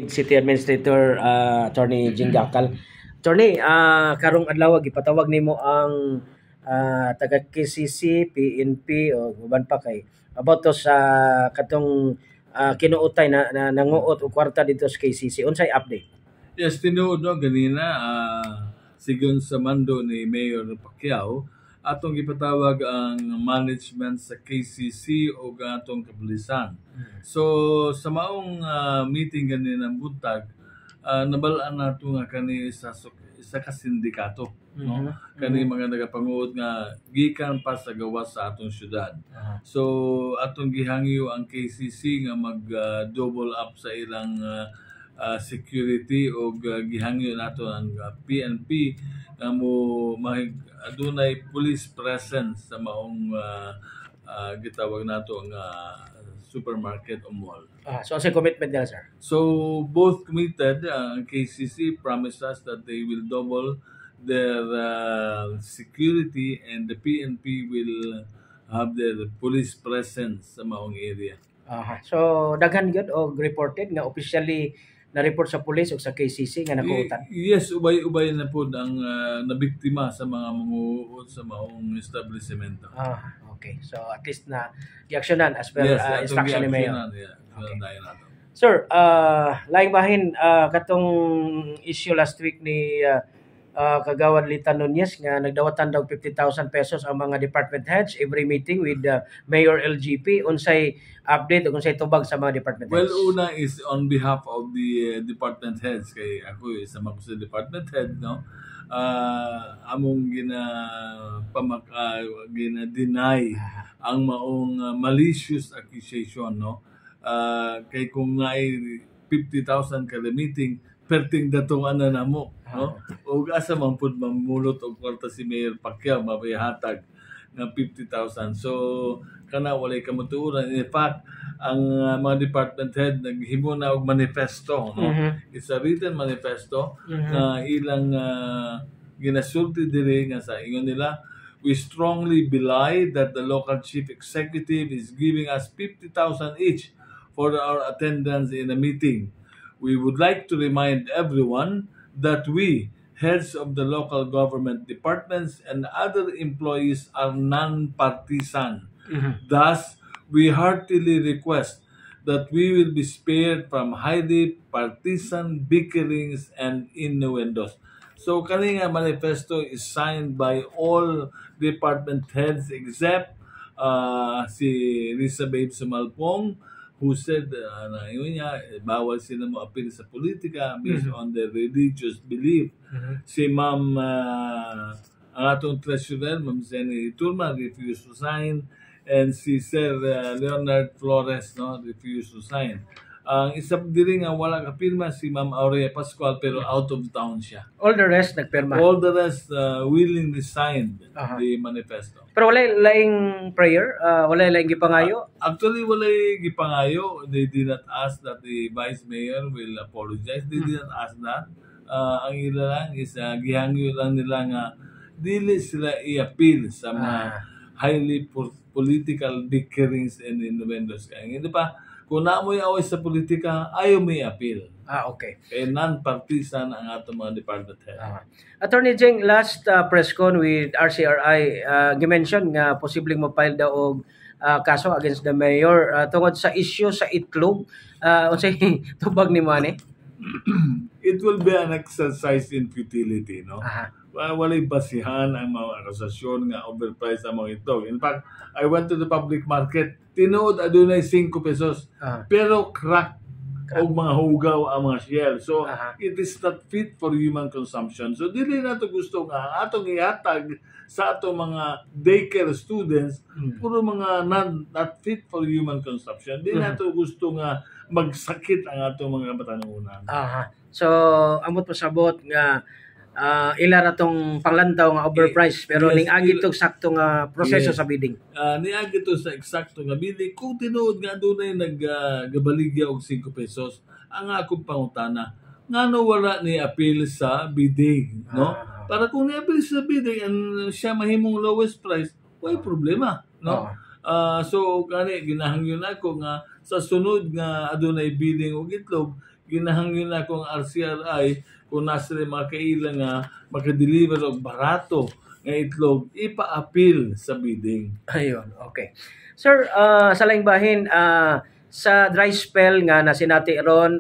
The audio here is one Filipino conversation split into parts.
City Administrator Attorney Jing Gakal. Attorney, karong adlaw gipatawag nimo ang taga KCC, PNP o uban pa kay about to sa katong kinuutay na nanguot og kwarta dito sa KCC. Unsay update? Yes, tinuod no ganina sigon sa mando ni Mayor Pacquiao atong gipatawag ang management sa KCC o atong kapulisan. So sa maong meeting ganina buntag nabalaan nato nga kani sa kasindikato no kani mga nagapanguod nga gikan pa sa gawas sa atong syudad. So atong gihangyo ang KCC nga mag double up sa ilang security o gihangyo nato ang PNP nga mo adunay police presence sa maong gitawag nato ang supermarket o mall. So sa commitment nila, sir? So both committed, KCC promised us that they will double their security and the PNP will have their police presence sa maong area. So daghan gyud og reported nga officially na-report sa police o sa KCC nga nakuutan? Yes, ubay-ubay na po ang nabiktima sa mga manguot sa maong establishmento. Okay. So at least na i-actionan as per instruction ni Mayor. Okay. Sir, laing bahin katong issue last week ni Kagawad Lita Nunez nga nagdawatan daw 50,000 pesos ang mga department heads every meeting with Mayor LGP. Unsay update o unsay tubag sa mga department heads? Well, una is on behalf of the department heads kay ako isa man ko sa department head, no. Among gina-deny ang maong malicious accusation, no. Kay kung naay 50,000 kada meeting perting datong namo, no? O asa man pud mamulot og kwarta si Mayor Pacquiao mapahatag ng 50,000. So kana walay kamuturan. In fact, ang mga department head naghimo na og manifesto, no? It's a written manifesto na ilang ginasulti diri nga sa ingon nila, we strongly belie that the local chief executive is giving us 50,000 each for our attendance in a meeting. We would like to remind everyone that we, heads of the local government departments and other employees, are non-partisan. Thus, we heartily request that we will be spared from highly partisan bickerings and innuendos. So, kaninga manifesto is signed by all department heads except si Elizabeth Sumalpong, who said na yun niya, bawal sila mo appeal sa politika based on their religious belief. Si Ma'am, ang atong treasurer, Ma'am Zenny Turma, refused to sign, and si Sir Leonard Flores, no, refused to sign. Ang isa diri nga wala kapirma si Ma'am Aurea Pascual pero out of town siya. All the rest nagpirma? All the rest willingly signed the manifesto. Pero wala laing prayer? Wala laing gipangayo? Actually, wala gipangayo. They did not ask that the Vice Mayor will apologize. They did not ask that. Ang ila lang is gihangyo lang nila nga dili sila i-appeal sa mga highly political bickerings and innuendos. Kaya hindi pa, kung naamoy away sa politika, ayaw may appeal. Okay. Kaya non-partisan ang atong mga department head. Attorney Jing, last press con with RCRI, gimension nga posibleng mo-file daw og kaso against the mayor tungod sa issue sa itlog. Unsay tubag ni Mane? It will be an exercise in futility, no? Walay basihan ang mga akusasyon nga overpriced ang mga itlog. In fact, I went to the public market, tinuod adunay 5 pesos, pero crack og mga hugaw ang mga shell. So, it is not fit for human consumption. So, dili na to gusto nga atong ihatag sa atong mga daycare students, puro mga not fit for human consumption. Dili na to gusto nga magsakit ang atong mga batanunan. So, amot pasabot nga ila ra tong panglantaw nga overpriced pero ning agi tog sakto nga proseso sa bidding. Niagi to sa eksakto nga bidding kung tinuod nga dunay naggabaligya og 5 pesos. Ang akong pangutana, ngano wala ni appeal sa bidding, no? Para kung ni-appeal sa bidding and siya mahimong lowest price, way problema, no? So kani ginahangyon ako nga sa sunod nga adunay bidding og itlog, ginahangin na akong RCRI kung nasa rin mga kailan nga makadeliver og barato nga itlog, ipa-appeal sa bidding. Ayun, okay. Sir, sa laing bahin, sa dry spell nga na sinati ron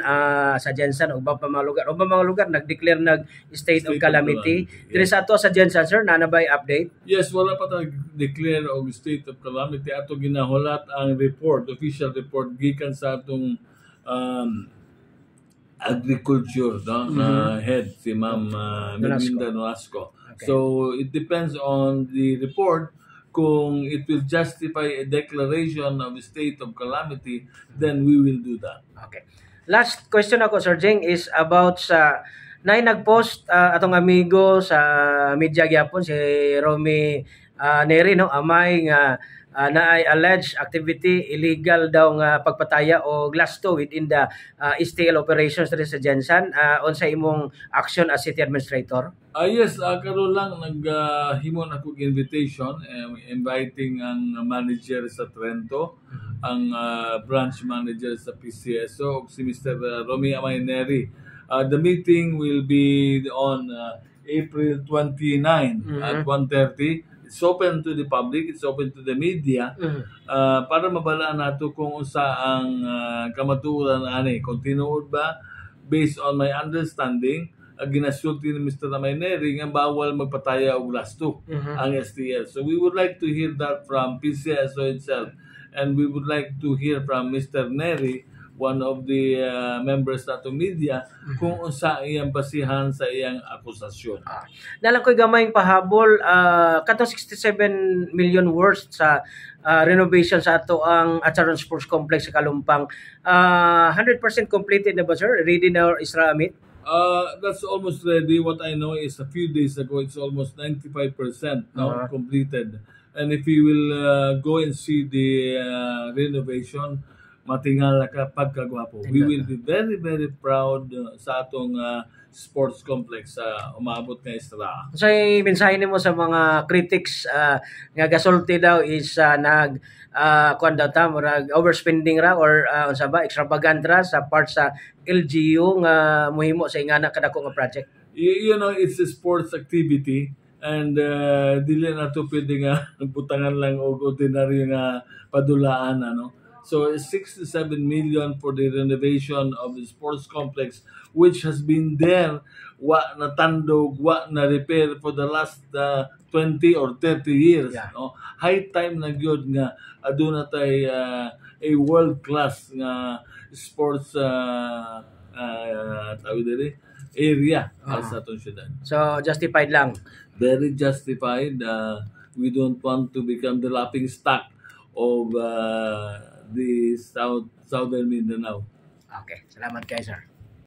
sa Jensen ug pa mga lugar nag-declare state of calamity. Diri sa ato sa Jensen, sir, nanabay update? Yes, wala pa tayong declare og state of calamity. Ato ginahulat ang report, official report gikan sa atong agriculture na head si Ma'am Melinda Nolasco. Okay. So it depends on the report kung it will justify a declaration of a state of calamity, then we will do that. Okay. Last question ako, Sir Jing, is about sa nag-post atong amigo sa media gyapon si Romy Neri, no, amay nga na ay alleged activity illegal daw nga pagpataya o glasto within the STL operations diri sa Jensen. Unsa imong action as city administrator? Yes, karon lang naghimon ako invitation inviting ang manager sa Trento, ang branch manager sa PCSO, si Mr. Romy Amayneri. The meeting will be on April 29 at 1:30. It's open to the public, it's open to the media para mabalaan nato kung unsa ang kamatuoran ani. Kung tinuod ba, based on my understanding, ginasulti ni Mr. Amayneri nga bawal magpataya og glasto ang STL. So we would like to hear that from PCSO itself, and we would like to hear from Mr. Neri, one of the members nato media, kung unsa iyang basihan sa iyang akusasyon. Nalang ko'y gamayng pahabol, kato 67 million worth sa renovation sa ato ang Acharon Sports Complex sa Kalumpang. 100% completed na ba, sir? Ready na or is ramit? That's almost ready. What I know is a few days ago, it's almost 95% now completed. And if you will go and see the renovation, matingala ka pagkagwapo. We will be very, very proud sa atong sports complex sa umabot nga istra. So, mensahe nimo sa mga critics nga gasulti daw is kuan daw ta murag overspending ra or unsa ba extravagant ra sa part sa LGU nga muhimo sa ingana kadako nga project. You know, it's a sports activity, and dili na to pwede nga butangan lang og ordinaryo nga padulaan ano. So 67 million for the renovation of the sports complex, which has been there, wa natandog, wa na repair for the last 20 or 30 years. Yeah. No? High time na gyud nga aduna tay a world class nga sports tawag diri area sa atong syudad. So justified lang. Very justified. We don't want to become the laughing stock of the southern Mindanao. Okay, salamat kay sir.